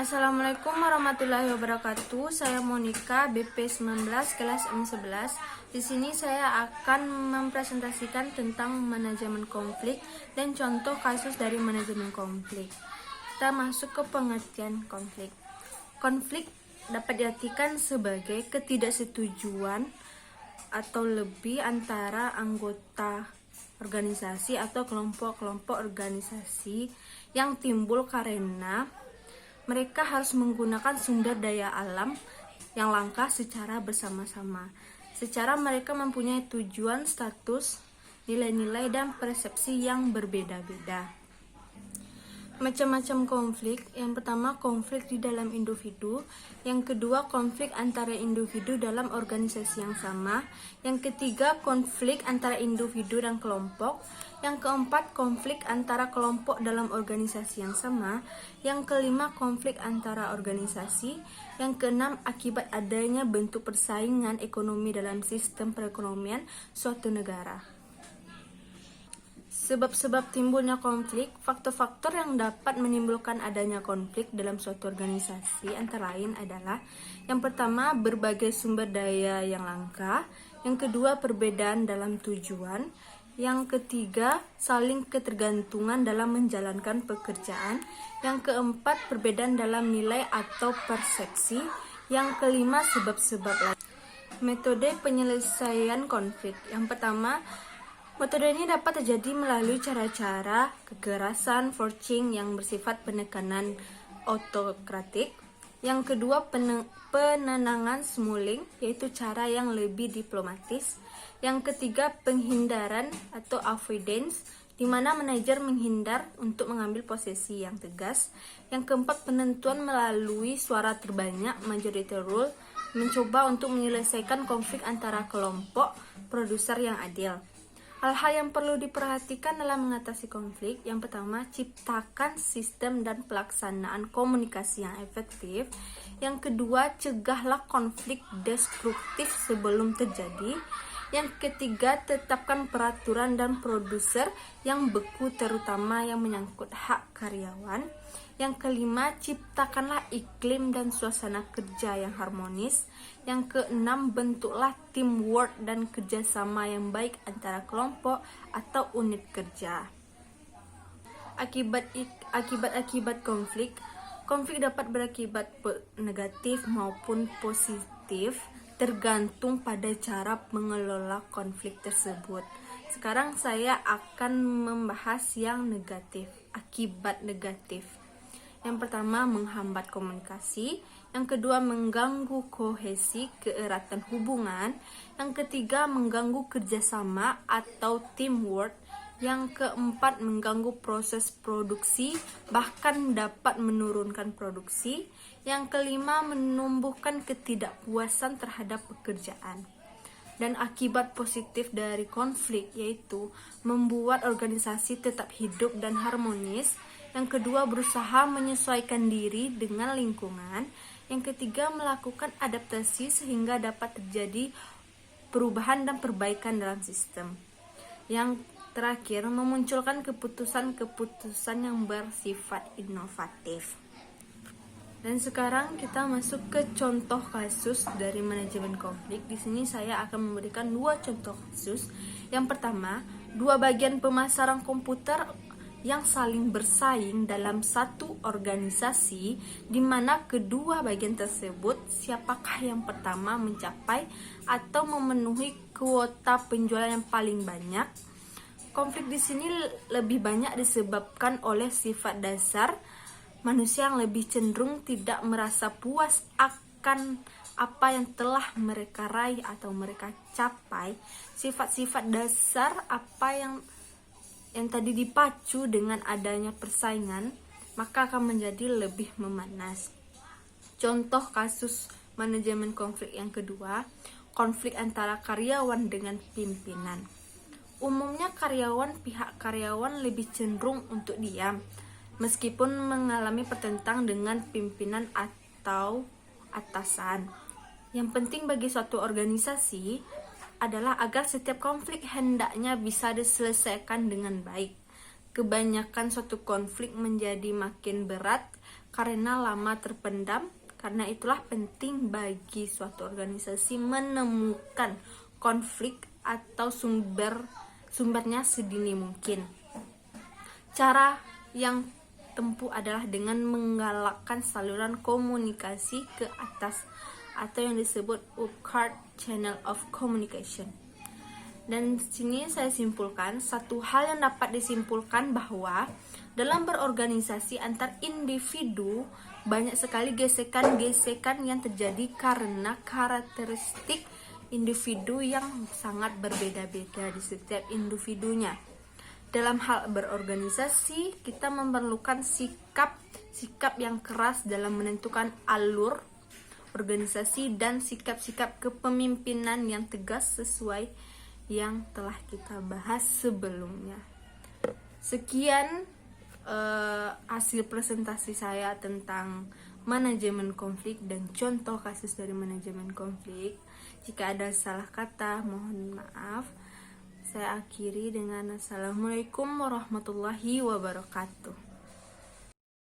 Assalamualaikum warahmatullahi wabarakatuh. Saya Monica, BP 19 kelas M11. Di sini saya akan mempresentasikan tentang manajemen konflik dan contoh kasus dari manajemen konflik. Kita masuk ke pengertian konflik. Konflik dapat diartikan sebagai ketidaksetujuan atau lebih antara anggota organisasi atau kelompok-kelompok organisasi yang timbul karena mereka harus menggunakan sumber daya alam yang langka secara bersama-sama. Secara mereka mempunyai tujuan, status, nilai-nilai, dan persepsi yang berbeda-beda. Macam-macam konflik. Yang pertama, konflik di dalam individu. Yang kedua, konflik antara individu dalam organisasi yang sama. Yang ketiga, konflik antara individu dan kelompok. Yang keempat, konflik antara kelompok dalam organisasi yang sama. Yang kelima, konflik antara organisasi. Yang keenam, akibat adanya bentuk persaingan ekonomi dalam sistem perekonomian suatu negara. Sebab-sebab timbulnya konflik, faktor-faktor yang dapat menimbulkan adanya konflik dalam suatu organisasi antara lain adalah: yang pertama, berbagai sumber daya yang langka; yang kedua, perbedaan dalam tujuan; yang ketiga, saling ketergantungan dalam menjalankan pekerjaan; yang keempat, perbedaan dalam nilai atau persepsi; yang kelima, sebab-sebab lain. Metode penyelesaian konflik. Yang pertama, metode ini dapat terjadi melalui cara-cara kekerasan, forcing yang bersifat penekanan autokratik. Yang kedua, penenangan smuling, yaitu cara yang lebih diplomatis. Yang ketiga, penghindaran atau avoidance, di mana manajer menghindar untuk mengambil posisi yang tegas. Yang keempat, penentuan melalui suara terbanyak, majority rule, mencoba untuk menyelesaikan konflik antara kelompok produser yang adil. Hal-hal yang perlu diperhatikan dalam mengatasi konflik. Yang pertama, ciptakan sistem dan pelaksanaan komunikasi yang efektif. Yang kedua, cegahlah konflik destruktif sebelum terjadi. Yang ketiga, tetapkan peraturan dan produser yang beku, terutama yang menyangkut hak karyawan. Yang kelima, ciptakanlah iklim dan suasana kerja yang harmonis. Yang keenam, bentuklah teamwork dan kerjasama yang baik antara kelompok atau unit kerja. Akibat konflik. Konflik dapat berakibat negatif maupun positif, tergantung pada cara mengelola konflik tersebut. Sekarang saya akan membahas yang negatif, akibat negatif. Yang pertama, menghambat komunikasi. Yang kedua, mengganggu kohesi, keeratan hubungan. Yang ketiga, mengganggu kerjasama atau teamwork. Yang keempat, mengganggu proses produksi, bahkan dapat menurunkan produksi. Yang kelima, menumbuhkan ketidakpuasan terhadap pekerjaan. Dan akibat positif dari konflik yaitu membuat organisasi tetap hidup dan harmonis. Yang kedua, berusaha menyesuaikan diri dengan lingkungan. Yang ketiga, melakukan adaptasi sehingga dapat terjadi perubahan dan perbaikan dalam sistem. Yang terakhir, memunculkan keputusan-keputusan yang bersifat inovatif. Dan sekarang kita masuk ke contoh kasus dari manajemen konflik. Di sini saya akan memberikan dua contoh kasus. Yang pertama, dua bagian pemasaran komputer yang saling bersaing dalam satu organisasi, di mana kedua bagian tersebut siapakah yang pertama mencapai atau memenuhi kuota penjualan yang paling banyak. Konflik di sini lebih banyak disebabkan oleh sifat dasar manusia yang lebih cenderung tidak merasa puas akan apa yang telah mereka raih atau mereka capai. Sifat-sifat dasar apa yang tadi dipacu dengan adanya persaingan, maka akan menjadi lebih memanas. Contoh kasus manajemen konflik yang kedua, konflik antara karyawan dengan pimpinan. Umumnya pihak karyawan lebih cenderung untuk diam, meskipun mengalami pertentangan dengan pimpinan atau atasan. Yang penting bagi suatu organisasi adalah agar setiap konflik hendaknya bisa diselesaikan dengan baik. Kebanyakan suatu konflik menjadi makin berat karena lama terpendam. Karena itulah penting bagi suatu organisasi menemukan konflik atau sumbernya sedini mungkin. Cara yang tempuh adalah dengan menggalakkan saluran komunikasi ke atas atau yang disebut Urquhart Channel of Communication. Dan sini saya simpulkan, satu hal yang dapat disimpulkan bahwa dalam berorganisasi antar individu banyak sekali gesekan-gesekan yang terjadi karena karakteristik individu yang sangat berbeda-beda di setiap individunya. Dalam hal berorganisasi, kita memerlukan sikap yang keras dalam menentukan alur organisasi dan sikap-sikap kepemimpinan yang tegas sesuai yang telah kita bahas sebelumnya. Sekian hasil presentasi saya tentang manajemen konflik dan contoh kasus dari manajemen konflik. Jika ada salah kata, mohon maaf. Saya akhiri dengan Assalamualaikum warahmatullahi wabarakatuh.